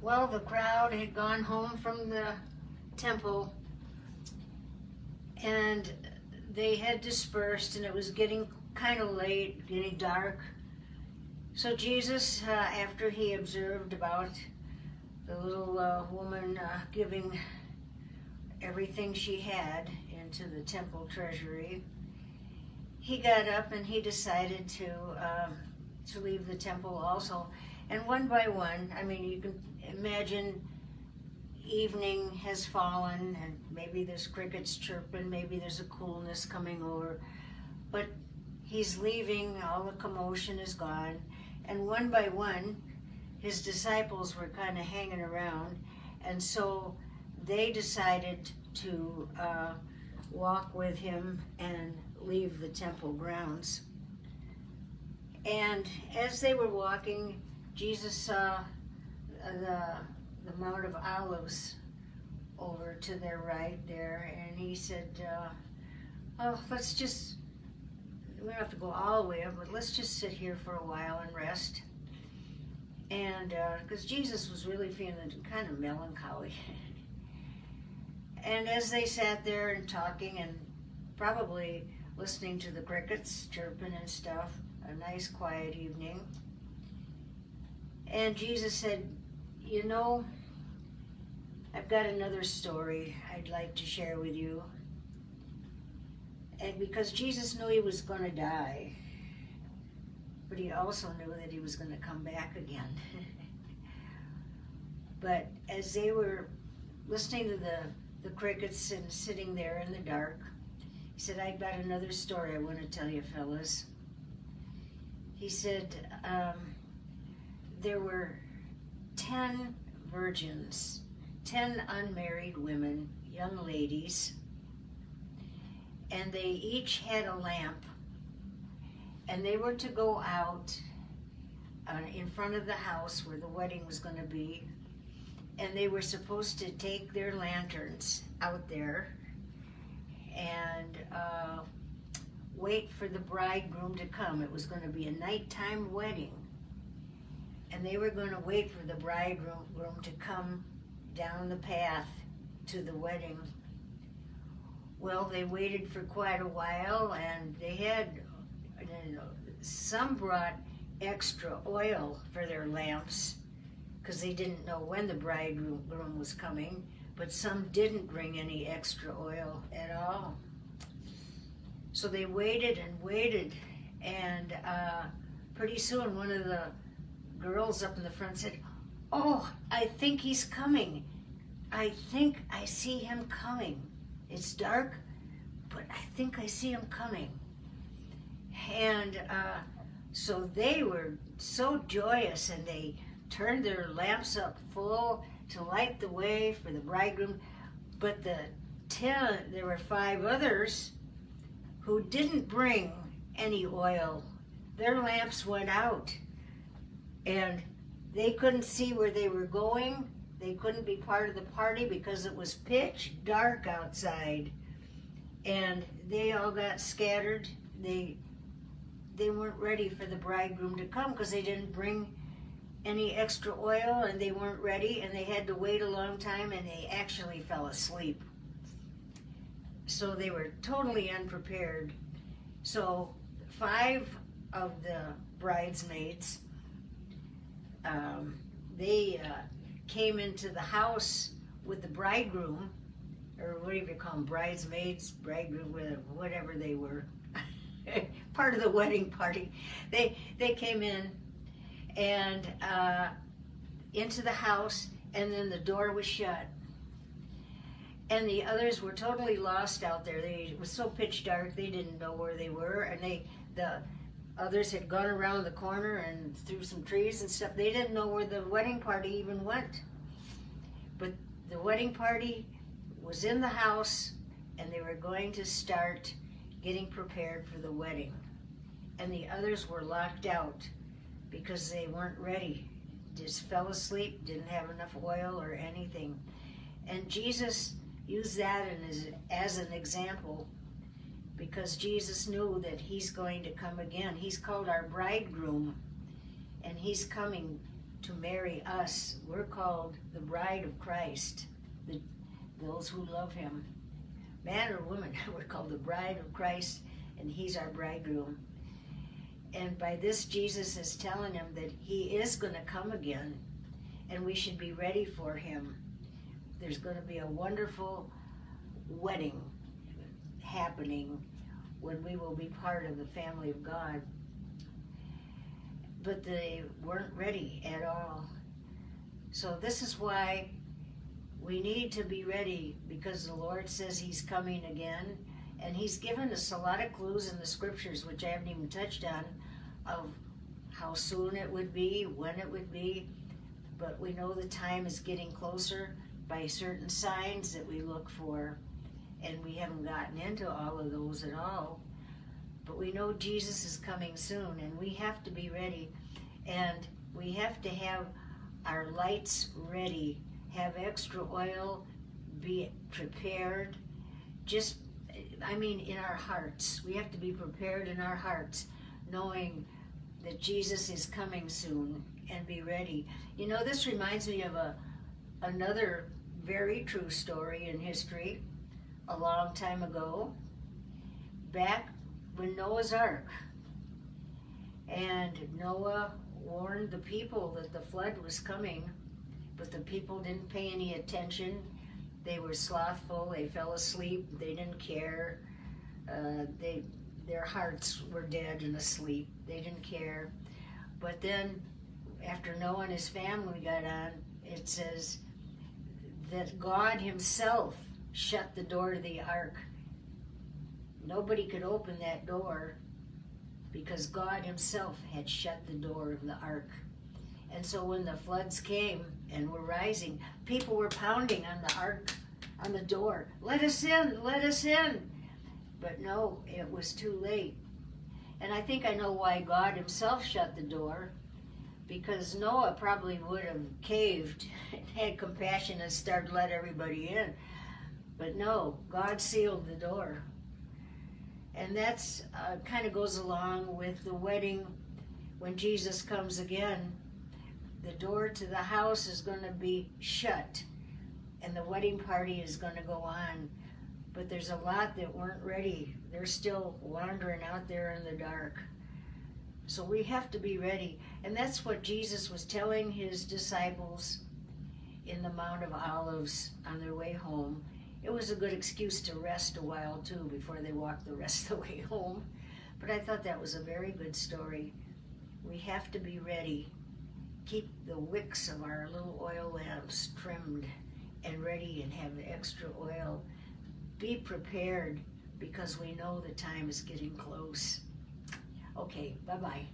Well, the crowd had gone home from the temple and they had dispersed, and it was getting kind of late, getting dark. So Jesus, after he observed about the little woman giving everything she had into the temple treasury, he got up and he decided to leave the temple also. And one by one, I mean, you can imagine evening has fallen and maybe there's crickets chirping, maybe there's a coolness coming over, but he's leaving, all the commotion is gone, and one by one, his disciples were kind of hanging around, and so they decided to walk with him and leave the temple grounds. And as they were walking, Jesus saw the Mount of Olives over to their right there, and he said, oh, let's just, we don't have to go all the way up, but let's just sit here for a while and rest. And because Jesus was really feeling kind of melancholy. And as they sat there and talking and probably listening to the crickets chirping and stuff, a nice quiet evening, and Jesus said, you know, I've got another story I'd like to share with you. And because Jesus knew he was going to die, but he also knew that he was going to come back again. But as they were listening to the crickets and sitting there in the dark, he said, I've got another story I want to tell you, fellas. He said, there were 10 virgins, 10 unmarried women, young ladies, and they each had a lamp, and they were to go out in front of the house where the wedding was going to be, and they were supposed to take their lanterns out there and wait for the bridegroom to come. It was going to be a nighttime wedding, and they were going to wait for the bridegroom to come down the path to the wedding. Well, they waited for quite a while, and they had, some brought extra oil for their lamps because they didn't know when the bridegroom was coming, but some didn't bring any extra oil at all. So they waited and waited, and pretty soon one of the girls up in the front said, oh, I think he's coming. I think I see him coming. It's dark, but I think I see him coming. And so they were so joyous, and they turned their lamps up full to light the way for the bridegroom. But there were 5 others who didn't bring any oil. Their lamps went out, and they couldn't see where they were going. They couldn't be part of the party because it was pitch dark outside, and they all got scattered. They weren't ready for the bridegroom to come because they didn't bring any extra oil, and they weren't ready, and they had to wait a long time, and they actually fell asleep. So they were totally unprepared. So 5 of the bridesmaids, they came into the house with the bridegroom, or whatever you call them, bridesmaids, bridegroom, whatever they were, part of the wedding party. They came in and into the house, and then the door was shut. And the others were totally lost out there. It was so pitch dark, they didn't know where they were, and the others had gone around the corner and through some trees and stuff. They didn't know where the wedding party even went. But the wedding party was in the house, and they were going to start getting prepared for the wedding. And the others were locked out because they weren't ready. Just fell asleep, didn't have enough oil or anything. And Jesus used that as an example, because Jesus knew that he's going to come again. He's called our bridegroom, and he's coming to marry us. We're called the bride of Christ, those who love him. Man or woman, we're called the bride of Christ, and he's our bridegroom. And by this, Jesus is telling him that he is going to come again, and we should be ready for him. There's going to be a wonderful wedding happening when we will be part of the family of God. But they weren't ready at all. So this is why we need to be ready, because the Lord says he's coming again, and he's given us a lot of clues in the scriptures, which I haven't even touched on, of how soon it would be, when it would be. But we know the time is getting closer by certain signs that we look for, and we haven't gotten into all of those at all. But we know Jesus is coming soon, and we have to be ready, and we have to have our lights ready, have extra oil, be prepared. In our hearts. We have to be prepared in our hearts, knowing that Jesus is coming soon, and be ready. This reminds me of another very true story in history, a long time ago, back when Noah's Ark. And Noah warned the people that the flood was coming, but the people didn't pay any attention. They were slothful, they fell asleep, they didn't care. Their hearts were dead and asleep. They didn't care. But then, after Noah and his family got on, it says that God himself shut the door to the ark. Nobody could open that door because God himself had shut the door of the ark. And so when the floods came and were rising, people were pounding on the ark, on the door. Let us in, let us in. But no, it was too late. And I think I know why God himself shut the door, because Noah probably would have caved and had compassion and started to let everybody in. But no, God sealed the door. And that's kind of goes along with the wedding when Jesus comes again. The door to the house is going to be shut, and the wedding party is going to go on. But there's a lot that weren't ready. They're still wandering out there in the dark. So we have to be ready. And that's what Jesus was telling his disciples in the Mount of Olives on their way home. It was a good excuse to rest a while too before they walked the rest of the way home. But I thought that was a very good story. We have to be ready. Keep the wicks of our little oil lamps trimmed and ready, and have extra oil. Be prepared, because we know the time is getting close. Okay, bye-bye.